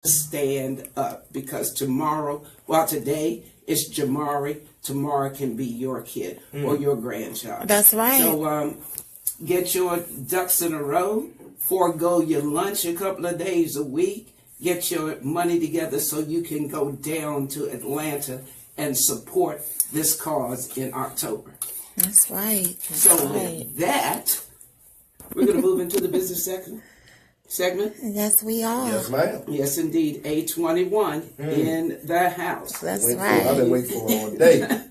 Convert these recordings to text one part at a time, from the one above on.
stand up, because tomorrow, well, today it's Jamari. Tomorrow can be your kid or your grandchild. That's right. So get your ducks in a row. Forego your lunch a couple of days a week. Get your money together so you can go down to Atlanta and support this cause in October. That's right. With that, we're going to move into the business segment. Yes, we are. Yes, ma'am. Yes, indeed. A21 in the house. That's I've right. been waiting for all day.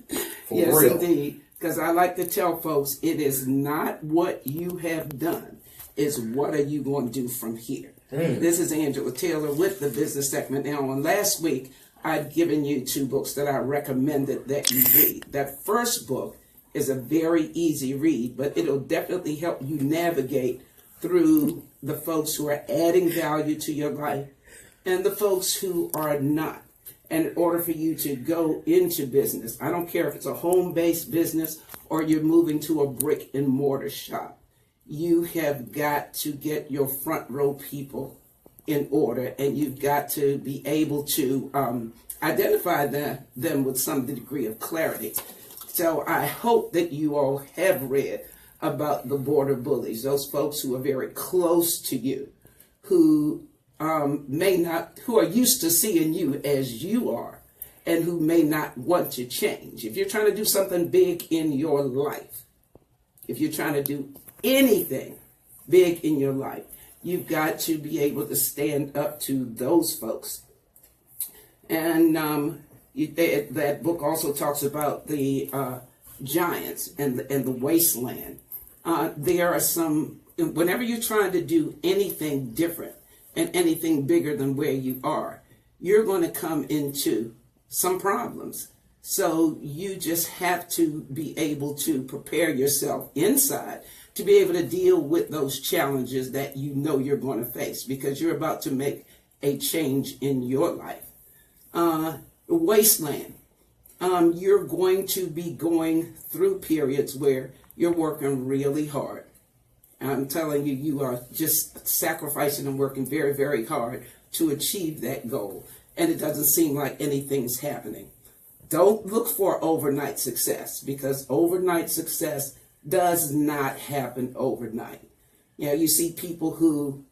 Yes, Real. indeed. Because I like to tell folks, it is not what you have done, it's what are you going to do from here. This is Angela Taylor with the business segment. Now, on last week, I'd given you 2 books that I recommended that you read. That first book is a very easy read, but it'll definitely help you navigate through the folks who are adding value to your life and the folks who are not. And in order for you to go into business, I don't care if it's a home-based business or you're moving to a brick and mortar shop, you have got to get your front row people in order, and you've got to be able to identify them with some degree of clarity. So I hope that you all have read about the border bullies, those folks who are very close to you, who who are used to seeing you as you are, and who may not want to change. If you're trying to do something big in your life, if you're trying to do anything big in your life, you've got to be able to stand up to those folks. And that book also talks about the giants and the wasteland. There are some, whenever you're trying to do anything different and anything bigger than where you are, you're going to come into some problems. So you just have to be able to prepare yourself inside to be able to deal with those challenges that you know you're going to face, because you're about to make a change in your life. Wasteland. You're going to be going through periods where you're working really hard. I'm telling you, you are just sacrificing and working very, very hard to achieve that goal. And it doesn't seem like anything's happening. Don't look for overnight success, because overnight success does not happen overnight. You know, you see people who,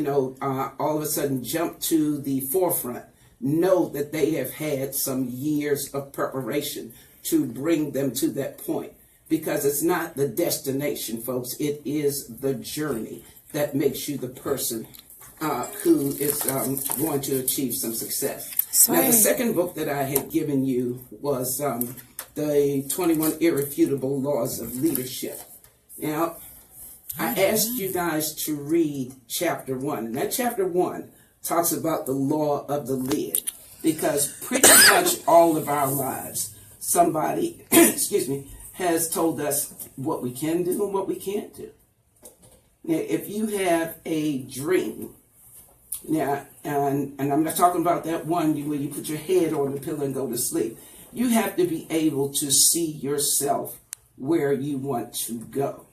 all of a sudden jump to the forefront, know that they have had some years of preparation to bring them to that point. Because it's not the destination, folks. It is the journey that makes you the person who is going to achieve some success. Now, the second book that I had given you was the 21 Irrefutable Laws of Leadership. Now, I asked you guys to read chapter 1. And that chapter 1 talks about the law of the lid. Because pretty much all of our lives, somebody, excuse me, has told us what we can do and what we can't do. Now, if you have a dream, now, and I'm not talking about that one where you put your head on the pillow and go to sleep. You have to be able to see yourself where you want to go.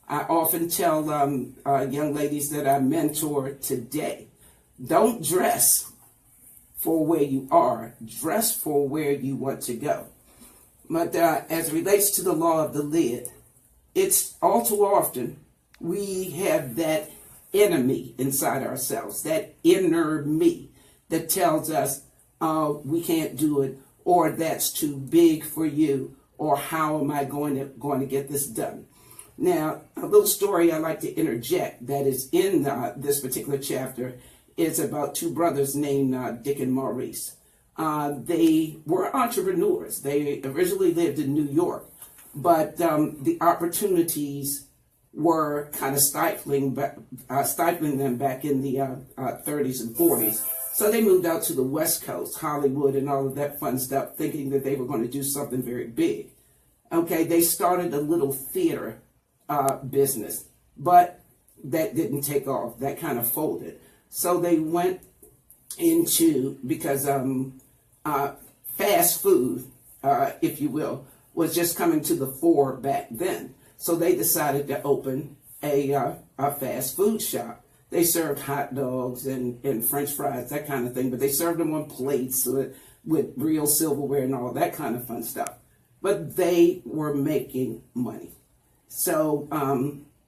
I often tell young ladies that I mentor today, don't dress for where you are, dress for where you want to go. But as it relates to the law of the lid, it's all too often we have that enemy inside ourselves, that inner me that tells us we can't do it, or that's too big for you, or how am I going to get this done? Now, a little story I like to interject that is in this particular chapter is about 2 brothers named Dick and Maurice. They were entrepreneurs. They originally lived in New York, but the opportunities were kind of stifling them back in the 30s and 40s. So they moved out to the West Coast, Hollywood, and all of that fun stuff, thinking that they were going to do something very big. Okay, they started a little theater business, but that didn't take off. That kind of folded. So they went into, because fast food, if you will, was just coming to the fore back then. So they decided to open a fast food shop they served hot dogs and French fries, that kind of thing, but they served them on plates with real silverware and all that kind of fun stuff. But they were making money. So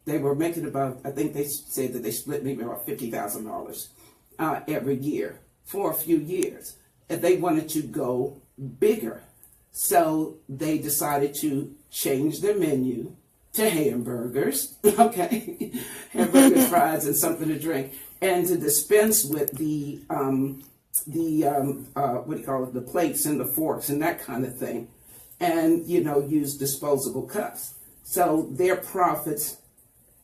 they were making about, I think they said that they split maybe about $50,000 every year for a few years. And they wanted to go bigger. So they decided to change their menu to hamburgers, okay, hamburgers, fries, and something to drink, and to dispense with the what do you call it, the plates and the forks and that kind of thing, and use disposable cups. So their profits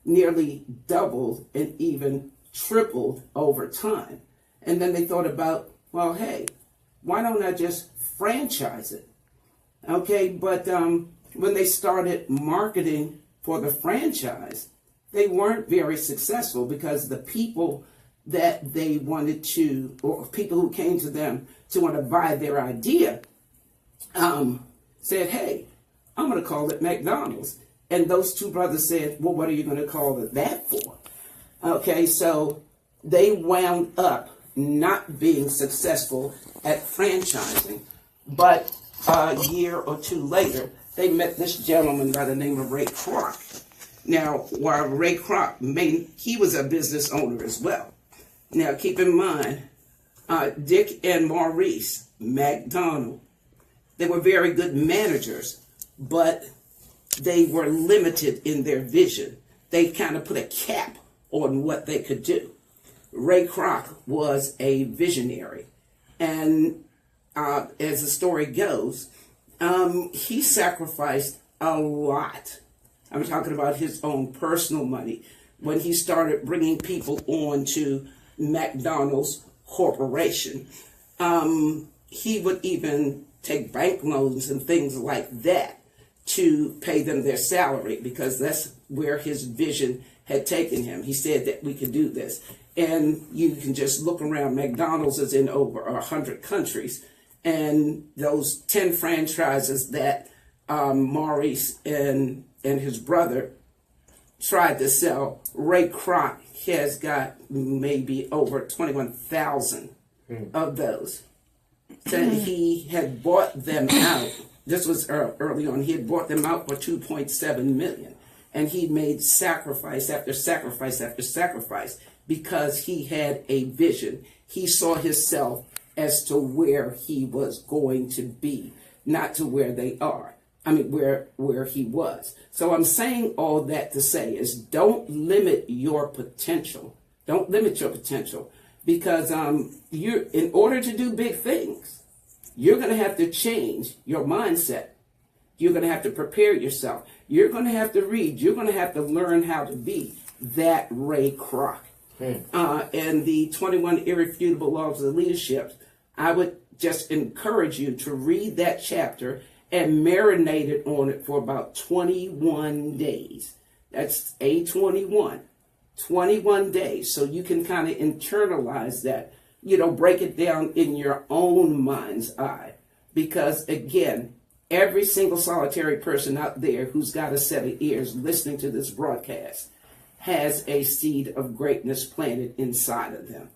nearly doubled and even tripled over time. And then they thought about, well, hey, why don't I just franchise it? Okay, but when they started marketing for the franchise, they weren't very successful because the people that they wanted to, or people who came to them to want to buy their idea, said, hey, I'm going to call it McDonald's. And those two brothers said, well, what are you going to call it that for? Okay, so they wound up not being successful at franchising, but a year or two later, they met this gentleman by the name of Ray Kroc. Now, while Ray Kroc, he was a business owner as well. Now, keep in mind, Dick and Maurice McDonald, they were very good managers, but they were limited in their vision. They kind of put a cap on what they could do. Ray Kroc was a visionary, and as the story goes, he sacrificed a lot. I'm talking about his own personal money when he started bringing people on to McDonald's Corporation. He would even take bank loans and things like that to pay them their salary because that's where his vision had taken him. He said that we could do this. And you can just look around. McDonald's is in over 100 countries. And those 10 franchises that Maurice and his brother tried to sell, Ray Kroc has got maybe over 21,000 of those. So he had bought them out. This was early on. He had bought them out for $2.7 million. And he made sacrifice after sacrifice after sacrifice because he had a vision. He saw himself as to where he was going to be, not to where they are. I mean, where he was. So I'm saying all that to say is don't limit your potential. Don't limit your potential because in order to do big things, you're going to have to change your mindset. You're going to have to prepare yourself. You're going to have to read. You're going to have to learn how to be that Ray Kroc. And the 21 Irrefutable Laws of Leadership, I would just encourage you to read that chapter and marinate it on it for about 21 days. That's A21. 21 days. So you can kind of internalize that, break it down in your own mind's eye. Because again, every single solitary person out there who's got a set of ears listening to this broadcast has a seed of greatness planted inside of them.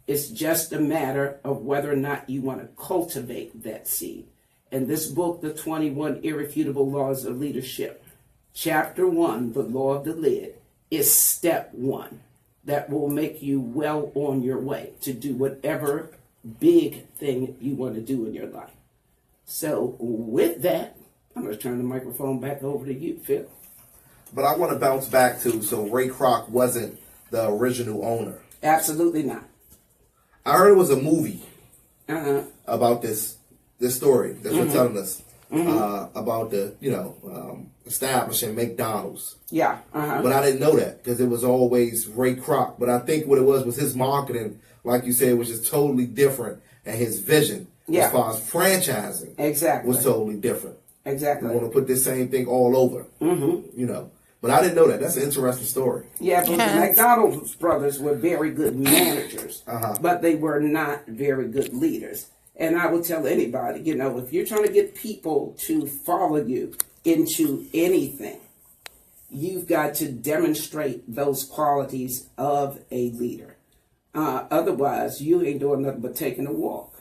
It's just a matter of whether or not you want to cultivate that seed. And this book, The 21 Irrefutable Laws of Leadership, Chapter 1, The Law of the Lid, is step 1 that will make you well on your way to do whatever big thing you want to do in your life. So with that, I'm going to turn the microphone back over to you, Phil. But I want to bounce back to, so Ray Kroc wasn't the original owner. Absolutely not. I heard it was a movie about this story that you're telling us about the, establishing McDonald's. Yeah. But I didn't know that because it was always Ray Kroc. But I think what it was his marketing, like you said, was just totally different. And his vision, as far as franchising, was totally different. Exactly. We want to put this same thing all over, But I didn't know that. That's an interesting story. Yeah, but the McDonald's brothers were very good managers, but they were not very good leaders. And I will tell anybody, if you're trying to get people to follow you into anything, you've got to demonstrate those qualities of a leader. Otherwise, you ain't doing nothing but taking a walk.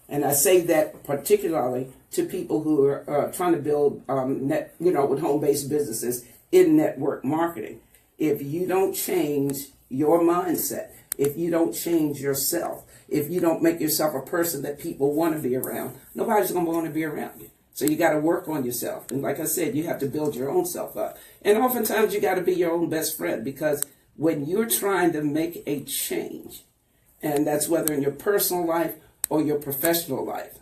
And I say that particularly to people who are trying to build, with home-based businesses in network marketing. If you don't change your mindset, if you don't change yourself, if you don't make yourself a person that people want to be around, nobody's going to want to be around you. So you got to work on yourself. And like I said, you have to build your own self up. And oftentimes you got to be your own best friend, because when you're trying to make a change, and that's whether in your personal life or your professional life,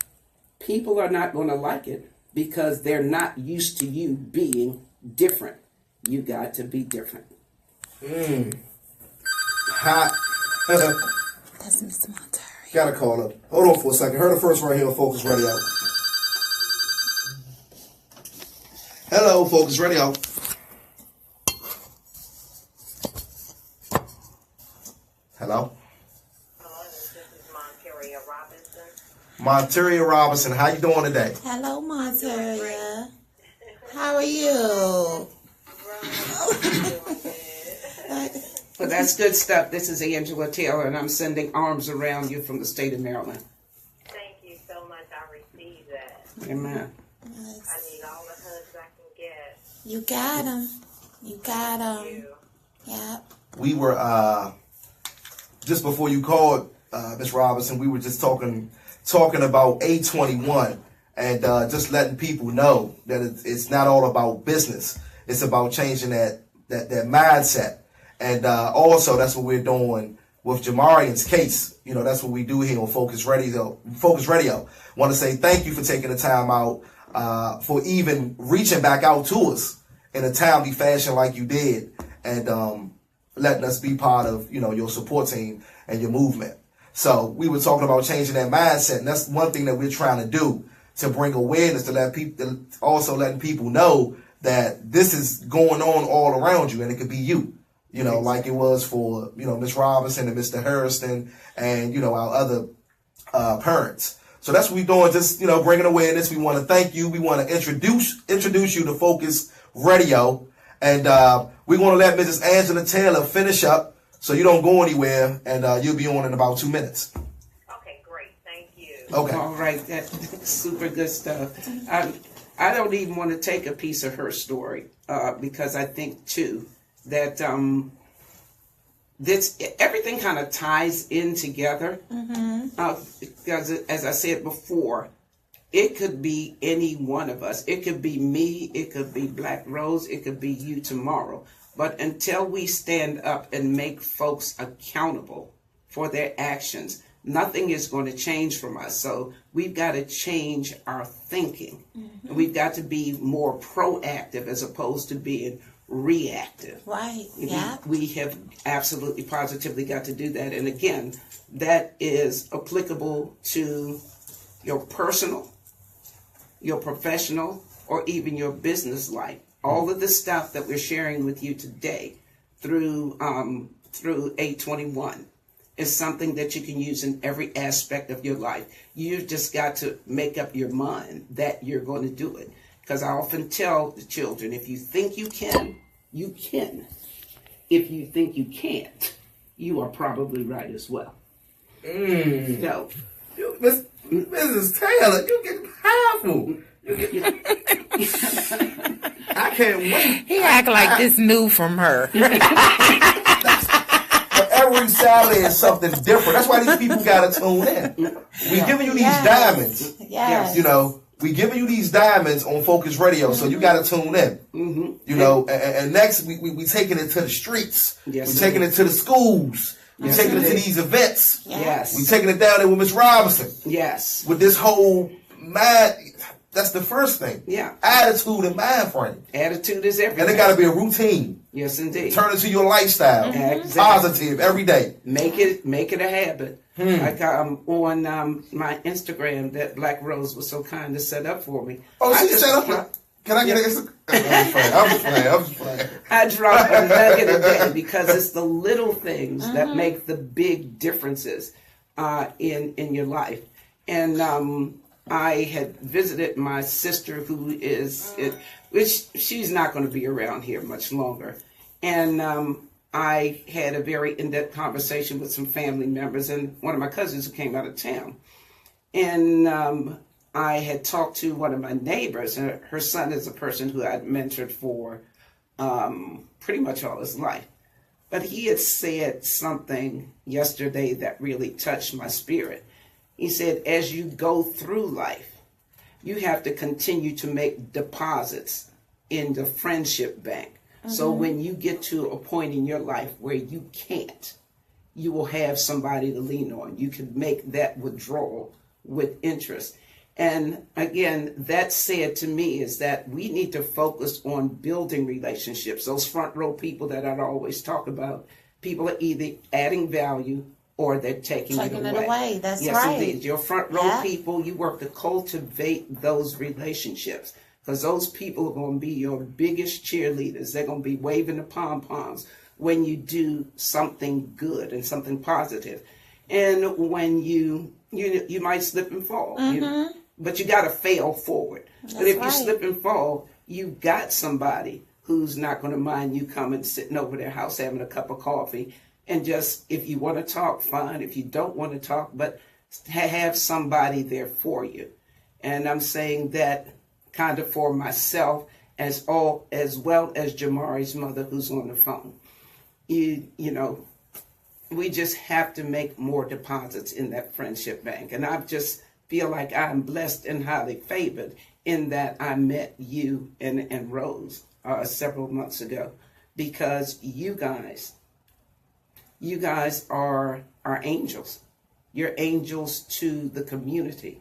people are not going to like it because they're not used to you being different. You got to be different. Hot. That's Mr. Montari. Gotta call up. Hold on for a second. Heard it first right here on Focus Radio. Hello, Focus Radio. Hello? Hello, this is Monteria Robinson. Monteria Robinson, how you doing today? Hello, Monteria. How are you? Well, that's good stuff. This is Angela Taylor, and I'm sending arms around you from the state of Maryland. Thank you so much. I received that. Amen. I need all the hugs I can get. You got him. You got Thank him. you. Yep. We were, just before you called, Ms. Robinson, we were just talking about A21 and just letting people know that it's not all about business. It's about changing that mindset. And also, that's what we're doing with Jamarian's case. You know, that's what we do here on Focus Radio. Want to say thank you for taking the time out, for even reaching back out to us in a timely fashion like you did, and letting us be part of, your support team and your movement. So we were talking about changing that mindset, and that's one thing that we're trying to do, to bring awareness, to let people, also letting people know that this is going on all around you, and it could be you. Like it was for, Miss Robinson and Mr. Harrison and, our other parents. So that's what we're doing, just, bringing awareness. We want to thank you. We want to introduce you to Focus Radio. And we're going to let Mrs. Angela Taylor finish up so you don't go anywhere, and you'll be on in about 2 minutes. Okay, great. Thank you. Okay. All right. That's super good stuff. I don't even want to take a piece of her story because I think, too, that everything kind of ties in together. Because as I said before, it could be any one of us. It could be me. It could be Black Rose. It could be you tomorrow. But until we stand up and make folks accountable for their actions, nothing is going to change from us. So we've got to change our thinking. And we've got to be more proactive as opposed to being reactive. Right. Yeah. We have absolutely positively got to do that. And again, that is applicable to your personal, your professional, or even your business life. All of the stuff that we're sharing with you today through A21 is something that you can use in every aspect of your life. You've just got to make up your mind that you're going to do it. Because I often tell the children, if you think you can, you can. If you think you can't, you are probably right as well. So, Mrs. Taylor, you get powerful. I can't wait. He act like this new from her. Every Saturday is something different. That's why these people got to tune in. We're giving you these diamonds. Yes. We're giving you these diamonds on Focus Radio, so you got to tune in. And next we taking it to the streets. Yes, we're taking it to the schools. We're taking it to these events. Yes. We're taking it down there with Miss Robinson. Yes. With this whole that's the first thing. Yeah. Attitude and mind frame. Attitude is everything. And it got to be a routine. Yes, indeed. Turn it to your lifestyle. Exactly. Positive every day. Make it a habit. Like on my Instagram that Black Rose was so kind to set up for me. Oh, she set up. Can I get an I'm just playing. I drop a nugget a day because it's the little things that make the big differences in your life. And I had visited my sister, who is, which she's not going to be around here much longer. And I had a very in-depth conversation with some family members and one of my cousins who came out of town. And I had talked to one of my neighbors, and her son is a person who I'd mentored for pretty much all his life. But he had said something yesterday that really touched my spirit. He said, as you go through life, you have to continue to make deposits in the friendship bank. So when you get to a point in your life where you can't, you will have somebody to lean on. You can make that withdrawal with interest. And again, that said to me is that we need to focus on building relationships. Those front row people that I'd always talk about, people are either adding value or they're taking it away. That's yes, right. Indeed. Your front row people, you work to cultivate those relationships, because those people are going to be your biggest cheerleaders. They're going to be waving the pom-poms when you do something good and something positive. And when you might slip and fall, but you got to fail forward. But if you slip and fall, you got somebody who's not going to mind you coming, sitting over their house, having a cup of coffee. And just, if you want to talk, fine. If you don't want to talk, but have somebody there for you. And I'm saying that kind of for myself as well as Jamari's mother, who's on the phone. You know, we just have to make more deposits in that friendship bank. And I just feel like I'm blessed and highly favored in that I met you and Rose several months ago, because you guys are angels. You're angels to the community.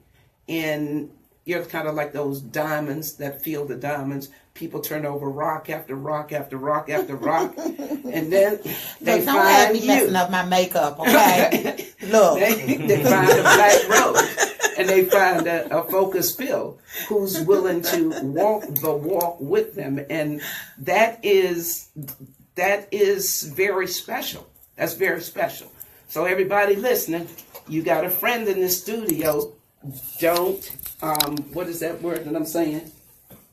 And you're kind of like those diamonds that feel the diamonds. People turn over rock after rock after rock after rock. And then they Look, don't find have me you. messing up my makeup, okay? Look. They find a black rose. And they find a focus Phil who's willing to walk the walk with them. And that is very special. That's very special. So everybody listening, you got a friend in the studio. Don't, what is that word that I'm saying?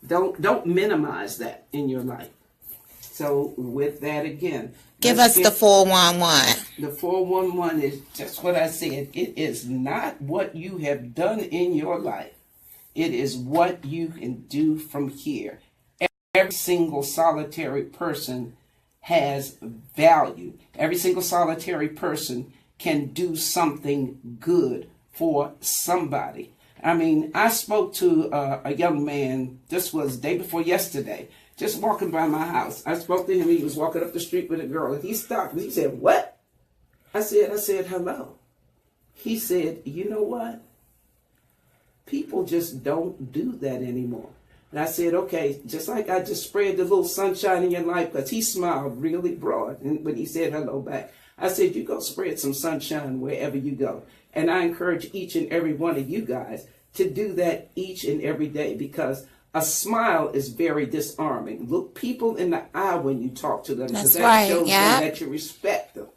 Don't minimize that in your life. So with that again. Give us the 411. The 411 is just what I said. It is not what you have done in your life. It is what you can do from here. Every single solitary person has value. Every single solitary person can do something good for somebody. I mean, I spoke to a young man, this was day before yesterday, just walking by my house. I spoke to him. He was walking up the street with a girl. He stopped me. He said, "What?" I said, "Hello." He said, "You know what? People just don't do that anymore." And I said, okay, just like I just spread the little sunshine in your life, because he smiled really broad when he said hello back. I said, you go spread some sunshine wherever you go. And I encourage each and every one of you guys to do that each and every day, because a smile is very disarming. Look people in the eye when you talk to them, because that shows them that you respect them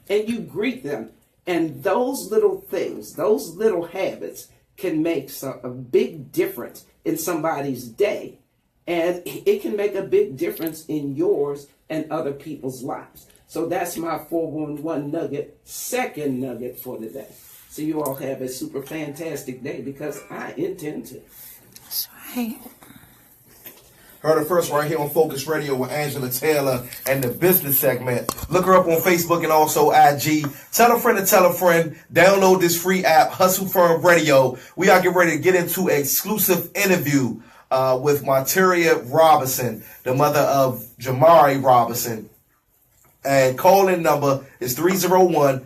and you greet them. And those little things, those little habits can make a big difference in somebody's day. And it can make a big difference in yours and other people's lives. So that's my 411 nugget, second nugget for today. So you all have a super fantastic day, because I intend to. That's right. Heard it first right here on Focus Radio with Angela Taylor and the business segment. Look her up on Facebook and also IG. Tell a friend to tell a friend. Download this free app, Hustle Firm Radio. We are getting ready to get into an exclusive interview with Monteria Robinson, the mother of Jamari Robinson. And call-in number is 301-477.